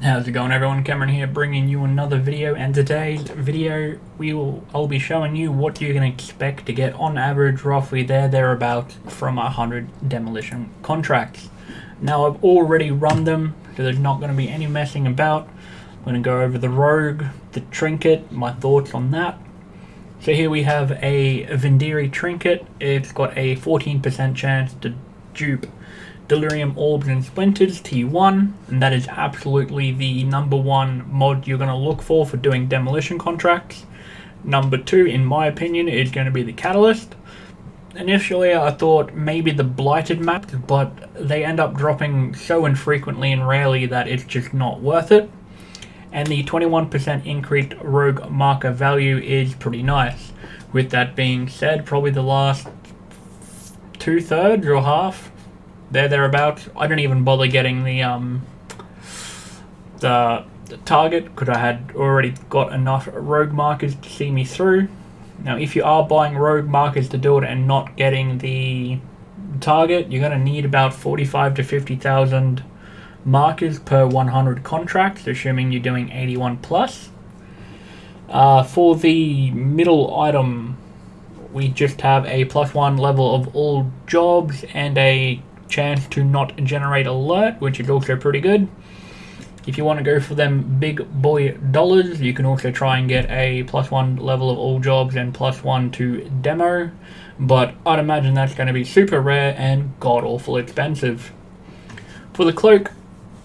How's it going, everyone? Cameron here, bringing you another video, and today's video I'll be showing you what you're going to expect to get on average, roughly thereabouts, from 100 demolition contracts. Now, I've already run them, so there's not going to be any messing about. I'm going to go over the rogue, the trinket, my thoughts on that. So here we have a Vendiri trinket. It's got a 14% chance to dupe Delirium Orbs and Splinters T1, and that is absolutely the number one mod you're going to look for doing demolition contracts. Number two, in my opinion, is going to be the Catalyst. Initially, I thought maybe the Blighted maps, but they end up dropping so infrequently and rarely that it's just not worth it. And the 21% increased rogue marker value is pretty nice. With that being said, probably the last 2/3 or half, thereabouts. I don't even bother getting the target because I had already got enough rogue markers to see me through. Now, if you are buying rogue markers to do it and not getting the target, you're going to need about 45 to 50,000 markers per 100 contracts, assuming you're doing 81 plus. For the middle item, we just have a +1 level of all jobs and a chance to not generate alert, which is also pretty good. If you want to go for them big boy dollars, you can also try and get a +1 level of all jobs and +1 to demo, but I'd imagine that's going to be super rare and god awful expensive. For the cloak,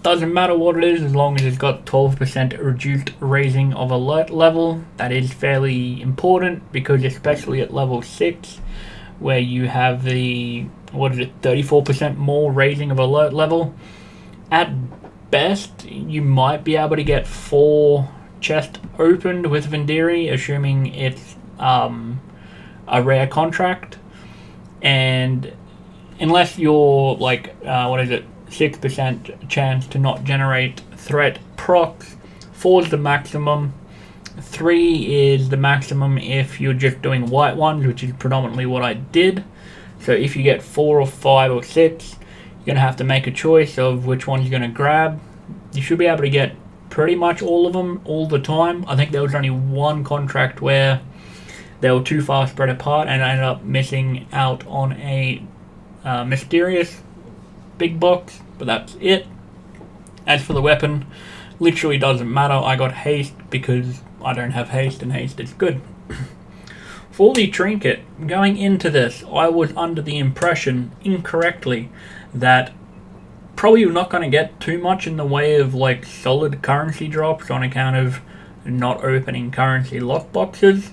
doesn't matter what it is as long as it's got 12% reduced raising of alert level. That is fairly important because especially at level 6, where you have the 34% more raising of alert level. At best, you might be able to get 4 chests opened with Vendiri, assuming it's a rare contract. And unless you're like, 6% chance to not generate threat procs, 4 is the maximum. 3 is the maximum if you're just doing white ones, which is predominantly what I did. So if you get 4 or 5 or 6, you're going to have to make a choice of which one you're going to grab. You should be able to get pretty much all of them all the time. I think there was only one contract where they were too far spread apart and I ended up missing out on a mysterious big box, but that's it. As for the weapon, literally doesn't matter. I got haste because I don't have haste, and haste is good. For the trinket, going into this, I was under the impression, incorrectly, that probably you're not going to get too much in the way of like solid currency drops on account of not opening currency lockboxes,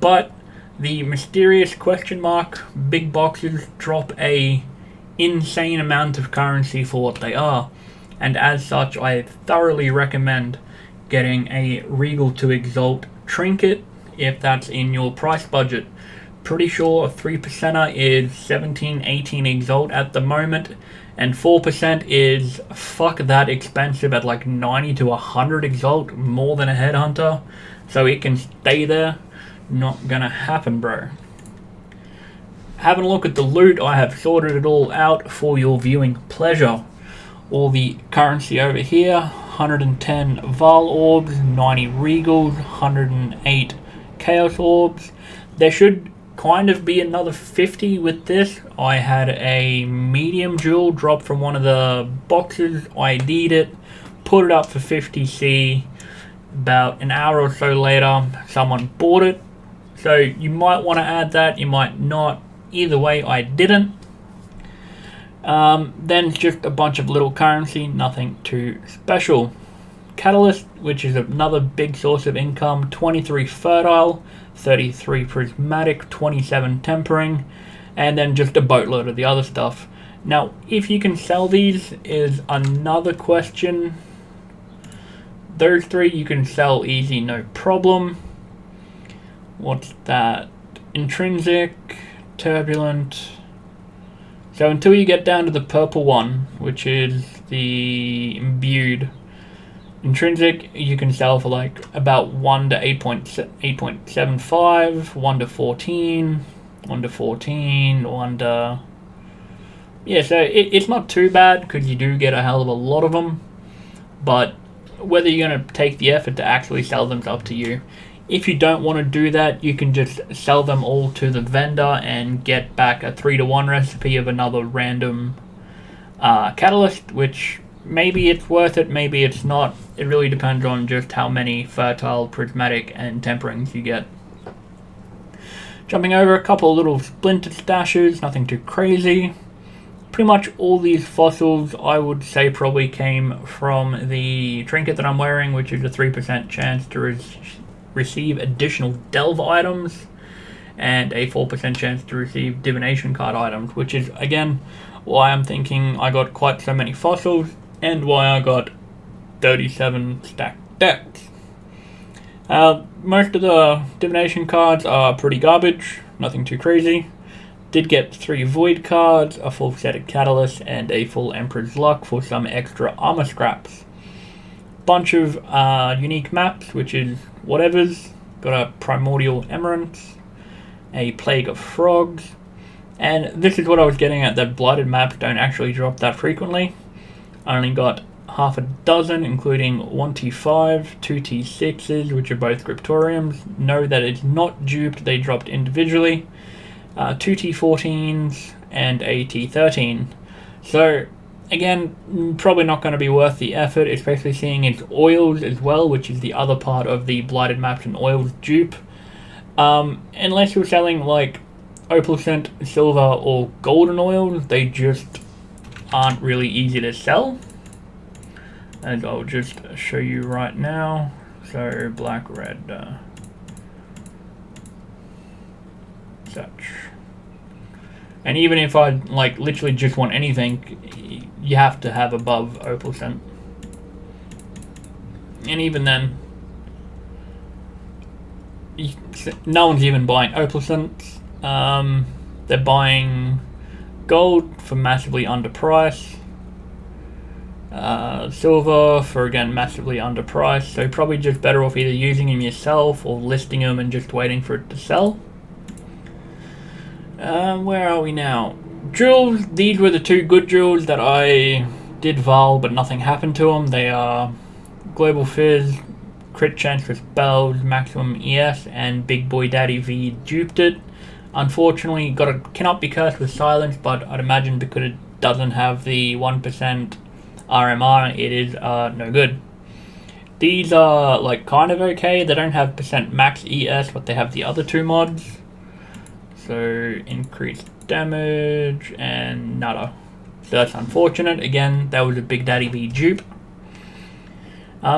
but the mysterious question mark big boxes drop a insane amount of currency for what they are, and as such I thoroughly recommend getting a Regal to Exalt trinket if that's in your price budget. Pretty sure a 3%er is 17-18 Exalt at the moment, and 4% is fuck that expensive at like 90 to 100 Exalt, more than a headhunter, so it can stay there. Not gonna happen, bro. Having a look at the loot, I have sorted it all out for your viewing pleasure. All the currency over here: 110 Val Orbs, 90 Regals, 108 Chaos Orbs. There should kind of be another 50 with this. I had a medium jewel drop from one of the boxes, ID'd it, put it up for 50C. About an hour or so later, someone bought it. So you might want to add that, you might not. Either way, I didn't. Then it's just a bunch of little currency, nothing too special. Catalyst, which is another big source of income: 23 Fertile, 33 Prismatic, 27 Tempering, and then just a boatload of the other stuff. Now, if you can sell these is another question. Those 3 you can sell easy, no problem. What's that? Intrinsic, Turbulent. So until you get down to the purple one, which is the Imbued, Intrinsic, you can sell for like about 1 to 8.75, 1 to 14, 1 to 14, 1 to... Yeah, so it's not too bad because you do get a hell of a lot of them, but whether you're going to take the effort to actually sell them is up to you. If you don't want to do that, you can just sell them all to the vendor and get back a 3-to-1 recipe of another random catalyst, which maybe it's worth it, maybe it's not. It really depends on just how many fertile, prismatic, and temperings you get. Jumping over a couple of little splinter stashes, nothing too crazy. Pretty much all these fossils I would say probably came from the trinket that I'm wearing, which is a 3% chance to receive additional delve items and a 4% chance to receive divination card items, which is again why I'm thinking I got quite so many fossils and why I got 37 stacked decks. Most of the divination cards are pretty garbage, nothing too crazy. Did get 3 void cards, a full set of catalysts, and a full Emperor's Luck for some extra armor scraps. Bunch of unique maps, which is whatever's. Got a Primordial Emerance, a Plague of Frogs, and this is what I was getting at, that blighted maps don't actually drop that frequently. I only got half a dozen, including 1T5, 2T6s, which are both Scriptoriums. Know that it's not duped, they dropped individually. 2T14s, and a T13. So, again, probably not going to be worth the effort, especially seeing its oils as well, which is the other part of the blighted maps and oils dupe. Unless you're selling like opalescent, silver, or golden oils, they just aren't really easy to sell. And I'll just show you right now. So black, red, such. And even if I like literally just want anything, you have to have above opalescent. And even then, no one's even buying opalescent. They're buying gold for massively underpriced. Silver for again massively underpriced. So probably just better off either using them yourself or listing them and just waiting for it to sell. Where are we now? Drills. These were the 2 good drills that I did Val, but nothing happened to them. They are Global Fizz, Crit Chance for Spells, Maximum ES, and Big Boy Daddy V duped it. Unfortunately, cannot be cursed with Silence, but I'd imagine because it doesn't have the 1% RMR, it is no good. These are like kind of okay. They don't have % max ES, but they have the other 2 mods. So increased damage and nada. So that's unfortunate. Again, that was a Big Daddy V dupe.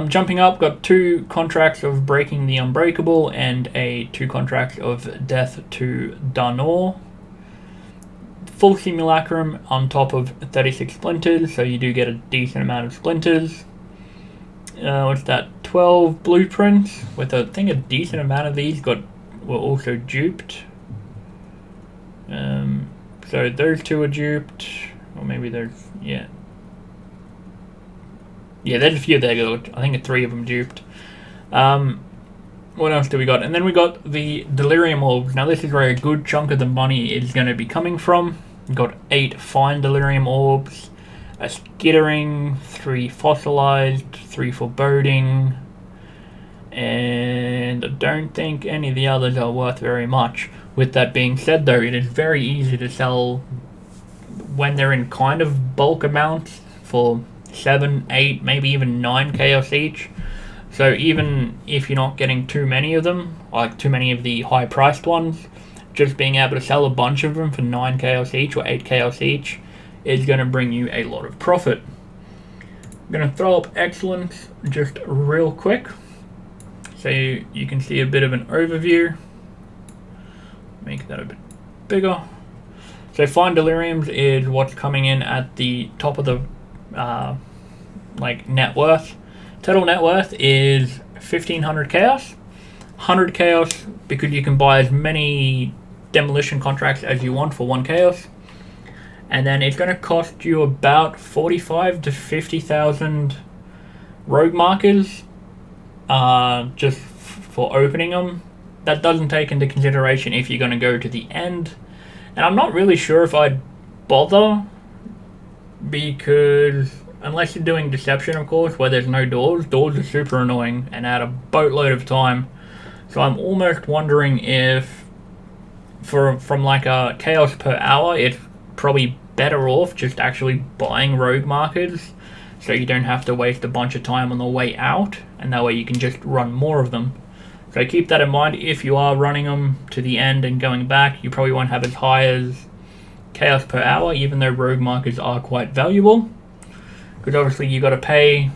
Jumping up, got 2 contracts of Breaking the Unbreakable and 2 contracts of Death to Darnor. Full Simulacrum on top of 36 splinters, so you do get a decent amount of splinters. What's that? 12 blueprints, with I think a decent amount of these were also duped. So those 2 are duped, or maybe there's yeah, there's a few there. I think 3 of them duped. What else do we got? And then we got the Delirium Orbs. Now this is where a good chunk of the money is going to be coming from. We've got 8 fine Delirium Orbs, a Skittering, 3 Fossilized, 3 Foreboding, and I don't think any of the others are worth very much. With that being said though, it is very easy to sell when they're in kind of bulk amounts for 7, 8, maybe even 9 chaos each. So even if you're not getting too many of them, like too many of the high priced ones, just being able to sell a bunch of them for 9 chaos each or 8 chaos each is going to bring you a lot of profit. I'm going to throw up Excellence just real quick so you can see a bit of an overview. Make that a bit bigger. So Fine Deliriums is what's coming in at the top of the like net worth. Total net worth is 1500 chaos. 100 chaos because you can buy as many demolition contracts as you want for 1 chaos. And then it's going to cost you about 45 to 50,000 rogue markers just for opening them. That doesn't take into consideration if you're going to go to the end. And I'm not really sure if I'd bother because unless you're doing Deception, of course, where there's no doors. Doors are super annoying and add a boatload of time. So I'm almost wondering if, from like a chaos per hour, it's probably better off just actually buying rogue markers, so you don't have to waste a bunch of time on the way out, and that way you can just run more of them. So keep that in mind. If you are running them to the end and going back, you probably won't have as high as chaos per hour, even though rogue markers are quite valuable, because obviously you got to pay.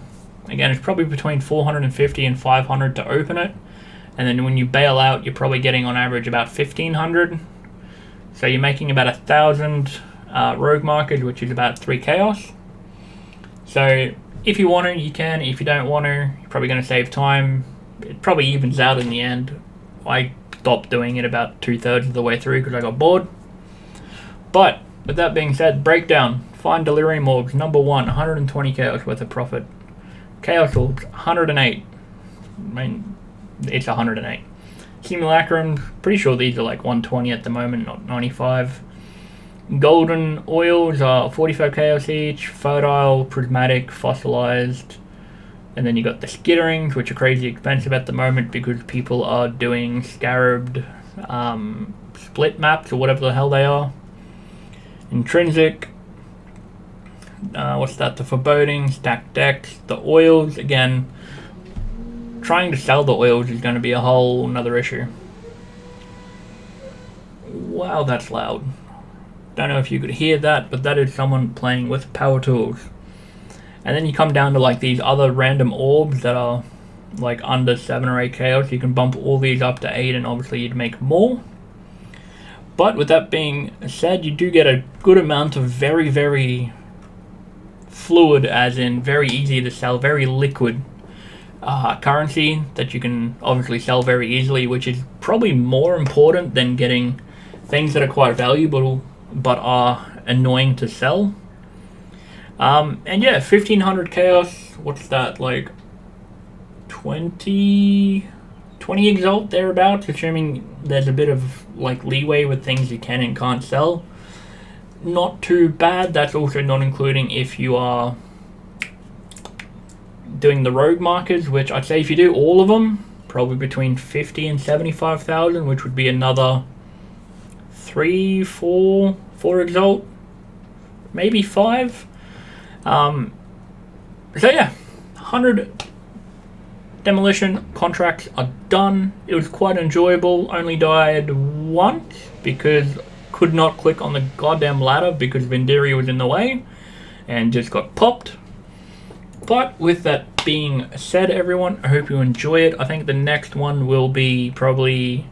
Again, it's probably between 450 and 500 to open it, and then when you bail out, you're probably getting on average about 1500. So you're making about 1,000 rogue markers, which is about 3 chaos. So if you want to, you can. If you don't want to, you're probably going to save time. It probably evens out in the end. I stopped doing it about 2/3 of the way through because I got bored. But with that being said, breakdown. Find Delirium Orbs. Number 1, 120 chaos worth of profit. Chaos Orbs, 108. I mean, it's 108. Simulacrum, pretty sure these are like 120 at the moment, not 95. Golden Oils are 45 chaos each. Fertile, Prismatic, Fossilized. And then you got the Skitterings, which are crazy expensive at the moment because people are doing Scarabed split maps or whatever the hell they are. Intrinsic. What's that? The Foreboding, Stacked Decks, the Oils. Again, trying to sell the oils is going to be a whole another issue. Wow, that's loud. Don't know if you could hear that, but that is someone playing with power tools. And then you come down to like these other random orbs that are like under 7 or 8 chaos. You can bump all these up to 8 and obviously you'd make more. But with that being said, you do get a good amount of very, very fluid, as in very easy to sell, very liquid currency that you can obviously sell very easily, which is probably more important than getting things that are quite valuable but are annoying to sell. And yeah, 1500 chaos, what's that, like 20 exalt thereabouts, assuming there's a bit of like leeway with things you can and can't sell. Not too bad. That's also not including if you are doing the rogue markers, which I'd say if you do all of them, probably between 50 and 75,000, which would be another 4 exalt, maybe 5. So yeah, 100 demolition contracts are done. It was quite enjoyable. Only died once because could not click on the goddamn ladder because Vendiria was in the way and just got popped. But with that being said, everyone, I hope you enjoy it. I think the next one will be probably,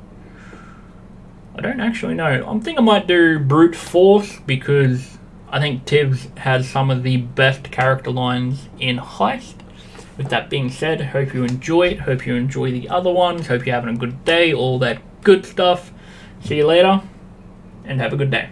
I don't actually know. I think I might do Brute Force because I think Tibbs has some of the best character lines in Heist. With that being said, hope you enjoy it. Hope you enjoy the other ones. Hope you're having a good day. All that good stuff. See you later and have a good day.